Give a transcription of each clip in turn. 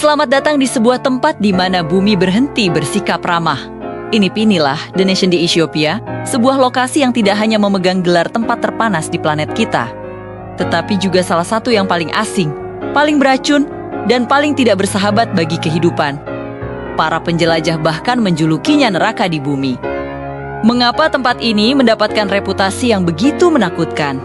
Selamat datang di sebuah tempat di mana bumi berhenti bersikap ramah. Inilah The Nation di Ethiopia, sebuah lokasi yang tidak hanya memegang gelar tempat terpanas di planet kita, tetapi juga salah satu yang paling asing, paling beracun, dan paling tidak bersahabat bagi kehidupan. Para penjelajah bahkan menjulukinya neraka di bumi. Mengapa tempat ini mendapatkan reputasi yang begitu menakutkan?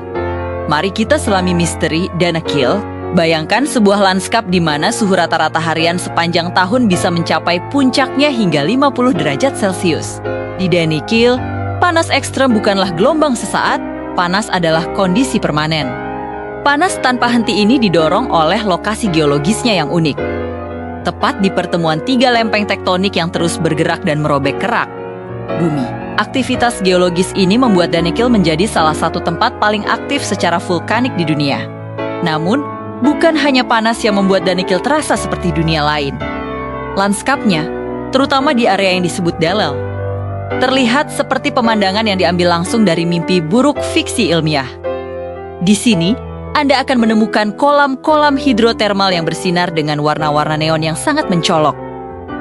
Mari kita selami misteri Danakil. Bayangkan sebuah lanskap di mana suhu rata-rata harian sepanjang tahun bisa mencapai puncaknya hingga 50 derajat Celcius. Di Danakil, panas ekstrem bukanlah gelombang sesaat, panas adalah kondisi permanen. Panas tanpa henti ini didorong oleh lokasi geologisnya yang unik. Tepat di pertemuan 3 lempeng tektonik yang terus bergerak dan merobek kerak bumi. Aktivitas geologis ini membuat Danakil menjadi salah satu tempat paling aktif secara vulkanik di dunia. Namun, bukan hanya panas yang membuat Danakil terasa seperti dunia lain. Lanskapnya, terutama di area yang disebut Delel, terlihat seperti pemandangan yang diambil langsung dari mimpi buruk fiksi ilmiah. Di sini, Anda akan menemukan kolam-kolam hidrotermal yang bersinar dengan warna-warna neon yang sangat mencolok.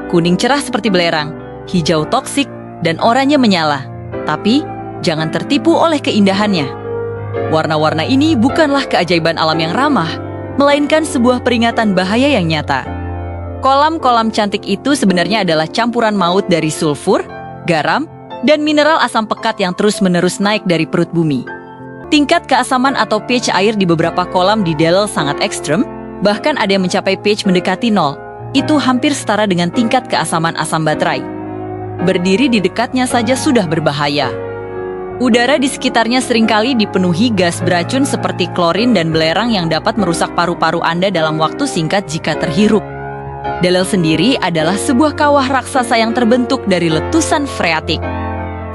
Kuning cerah seperti belerang, hijau toksik, dan oranye menyala. Tapi, jangan tertipu oleh keindahannya. Warna-warna ini bukanlah keajaiban alam yang ramah, melainkan sebuah peringatan bahaya yang nyata. Kolam-kolam cantik itu sebenarnya adalah campuran maut dari sulfur, garam, dan mineral asam pekat yang terus-menerus naik dari perut bumi. Tingkat keasaman atau pH air di beberapa kolam di Delel sangat ekstrem, bahkan ada yang mencapai pH mendekati 0. Itu hampir setara dengan tingkat keasaman asam baterai. Berdiri di dekatnya saja sudah berbahaya. Udara di sekitarnya seringkali dipenuhi gas beracun seperti klorin dan belerang yang dapat merusak paru-paru Anda dalam waktu singkat jika terhirup. Delel sendiri adalah sebuah kawah raksasa yang terbentuk dari letusan freatik.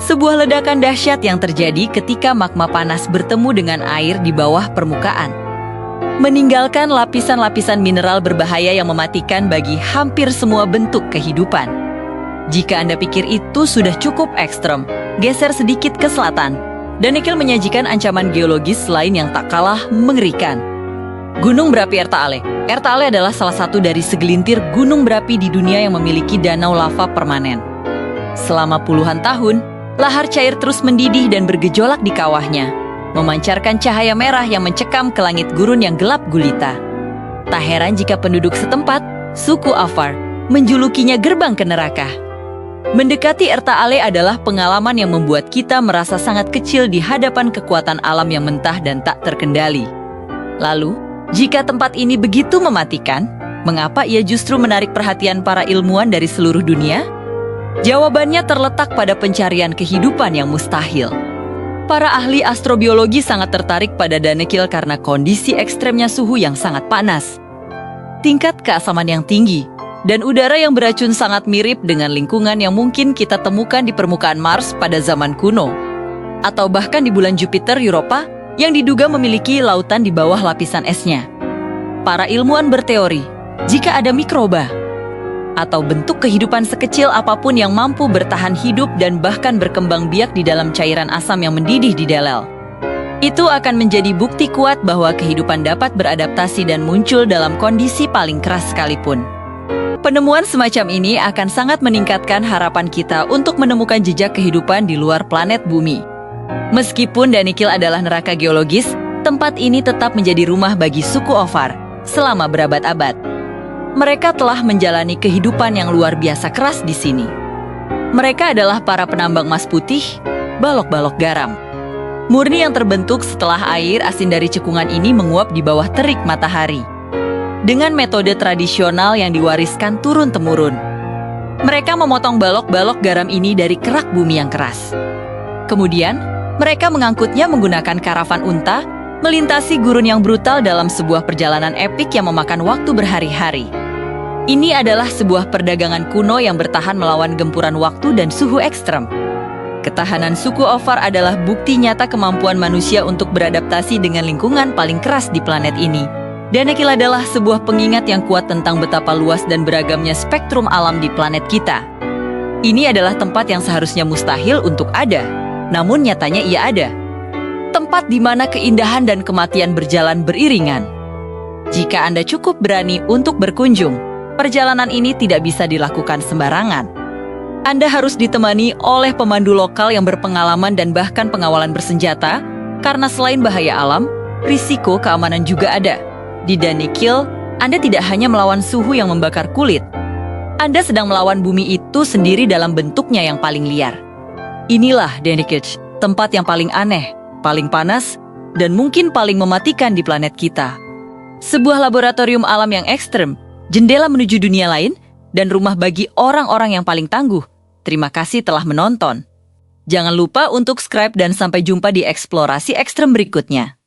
Sebuah ledakan dahsyat yang terjadi ketika magma panas bertemu dengan air di bawah permukaan, meninggalkan lapisan-lapisan mineral berbahaya yang mematikan bagi hampir semua bentuk kehidupan. Jika Anda pikir itu sudah cukup ekstrem, geser sedikit ke selatan. Danakil menyajikan ancaman geologis lain yang tak kalah mengerikan. Gunung berapi Ertaale. Ertaale adalah salah satu dari segelintir gunung berapi di dunia yang memiliki danau lava permanen. Selama puluhan tahun, lahar cair terus mendidih dan bergejolak di kawahnya, memancarkan cahaya merah yang mencekam ke langit gurun yang gelap gulita. Tak heran jika penduduk setempat, suku Afar, menjulukinya gerbang ke neraka. Mendekati Ertaale adalah pengalaman yang membuat kita merasa sangat kecil di hadapan kekuatan alam yang mentah dan tak terkendali. Lalu, jika tempat ini begitu mematikan, mengapa ia justru menarik perhatian para ilmuwan dari seluruh dunia? Jawabannya terletak pada pencarian kehidupan yang mustahil. Para ahli astrobiologi sangat tertarik pada Danakil karena kondisi ekstremnya suhu yang sangat panas, tingkat keasaman yang tinggi, dan udara yang beracun sangat mirip dengan lingkungan yang mungkin kita temukan di permukaan Mars pada zaman kuno, atau bahkan di bulan Jupiter Europa yang diduga memiliki lautan di bawah lapisan esnya. Para ilmuwan berteori, jika ada mikroba atau bentuk kehidupan sekecil apapun yang mampu bertahan hidup dan bahkan berkembang biak di dalam cairan asam yang mendidih di Delel, itu akan menjadi bukti kuat bahwa kehidupan dapat beradaptasi dan muncul dalam kondisi paling keras sekalipun. Penemuan semacam ini akan sangat meningkatkan harapan kita untuk menemukan jejak kehidupan di luar planet bumi. Meskipun Danakil adalah neraka geologis, tempat ini tetap menjadi rumah bagi suku Ofar selama berabad-abad. Mereka telah menjalani kehidupan yang luar biasa keras di sini. Mereka adalah para penambang emas putih, balok-balok garam murni yang terbentuk setelah air asin dari cekungan ini menguap di bawah terik matahari. Dengan metode tradisional yang diwariskan turun-temurun, mereka memotong balok-balok garam ini dari kerak bumi yang keras. Kemudian, mereka mengangkutnya menggunakan karavan unta, melintasi gurun yang brutal dalam sebuah perjalanan epik yang memakan waktu berhari-hari. Ini adalah sebuah perdagangan kuno yang bertahan melawan gempuran waktu dan suhu ekstrem. Ketahanan suku Ofar adalah bukti nyata kemampuan manusia untuk beradaptasi dengan lingkungan paling keras di planet ini. Danakil adalah sebuah pengingat yang kuat tentang betapa luas dan beragamnya spektrum alam di planet kita. Ini adalah tempat yang seharusnya mustahil untuk ada, namun nyatanya ia ada. Tempat di mana keindahan dan kematian berjalan beriringan. Jika Anda cukup berani untuk berkunjung, Perjalanan ini tidak bisa dilakukan sembarangan. Anda harus ditemani oleh pemandu lokal yang berpengalaman dan bahkan pengawalan bersenjata, karena selain bahaya alam, risiko keamanan juga ada. Di Danakil, Anda tidak hanya melawan suhu yang membakar kulit, Anda sedang melawan bumi itu sendiri dalam bentuknya yang paling liar. Inilah Danakil, tempat yang paling aneh, paling panas, dan mungkin paling mematikan di planet kita. Sebuah laboratorium alam yang ekstrem, jendela menuju dunia lain, dan rumah bagi orang-orang yang paling tangguh. Terima kasih telah menonton. Jangan lupa untuk subscribe dan sampai jumpa di eksplorasi ekstrem berikutnya.